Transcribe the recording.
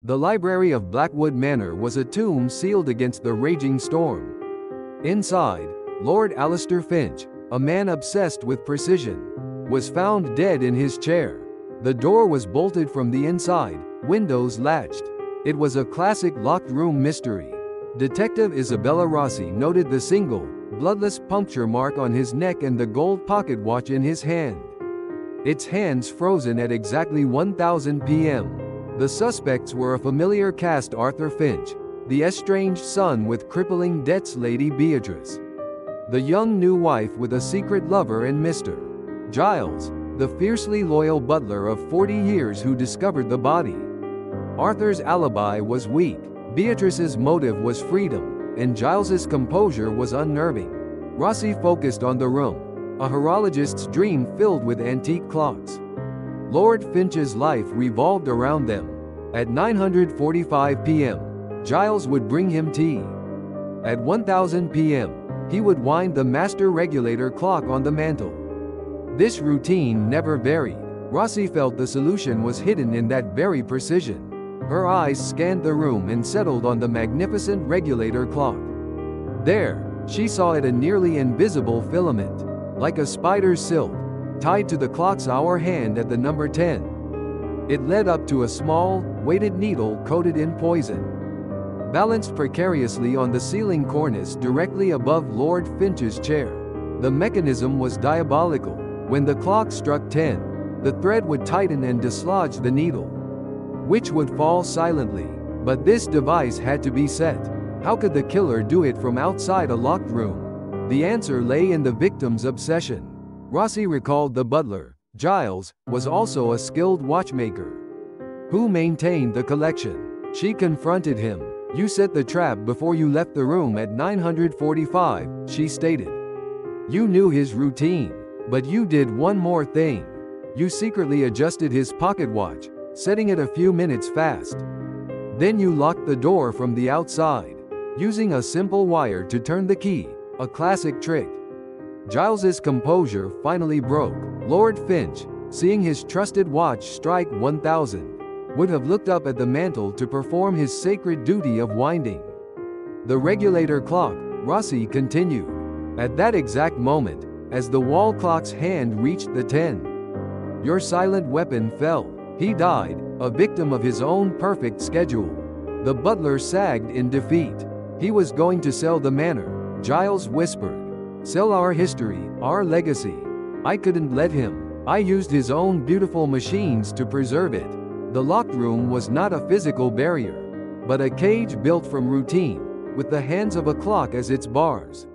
The library of Blackwood Manor was a tomb sealed against the raging storm. Inside, Lord Alistair Finch, a man obsessed with precision, was found dead in his chair. The door was bolted from the inside, windows latched. It was a classic locked room mystery. Detective Isabella Rossi noted the single, bloodless puncture mark on his neck and the gold pocket watch in his hand. Its hands frozen at exactly 1000 p.m. The suspects were a familiar cast: Arthur Finch, the estranged son with crippling debts, Lady Beatrice, the young new wife with a secret lover, and Mr. Giles, the fiercely loyal butler of 40 years who discovered the body. Arthur's alibi was weak, Beatrice's motive was freedom, and Giles's composure was unnerving. Rossi focused on the room, a horologist's dream filled with antique clocks. Lord Finch's life revolved around them. At 9:45 p.m., Giles would bring him tea. At 1000 p.m., he would wind the master regulator clock on the mantel. This routine never varied. Rossi felt the solution was hidden in that very precision. Her eyes scanned the room and settled on the magnificent regulator clock. There, she saw it, a nearly invisible filament, like a spider's silk, tied to the clock's hour hand at the number 10. It led up to a small, weighted needle coated in poison. Balanced precariously on the ceiling cornice directly above Lord Finch's chair. The mechanism was diabolical. When the clock struck 10, the thread would tighten and dislodge the needle, which would fall silently. But this device had to be set. How could the killer do it from outside a locked room? The answer lay in the victim's obsession. Rossi recalled the butler, Giles, was also a skilled watchmaker who maintained the collection. She confronted him. "You set the trap before you left the room at 9:45, she stated. "You knew his routine. But you did one more thing. You secretly adjusted his pocket watch, setting it a few minutes fast. Then you locked the door from the outside, using a simple wire to turn the key, a classic trick." Giles's composure finally broke. Lord Finch, seeing his trusted watch strike 1000, would have looked up at the mantel to perform his sacred duty of winding the regulator clock. Rossi continued. At that exact moment, as the wall clock's hand reached the 10, your silent weapon fell. He died, a victim of his own perfect schedule. The butler sagged in defeat. He was going to sell the manor, Giles whispered. "Sell our history, our legacy. I couldn't let him. I used his own beautiful machines to preserve it." The locked room was not a physical barrier, but a cage built from routine, with the hands of a clock as its bars.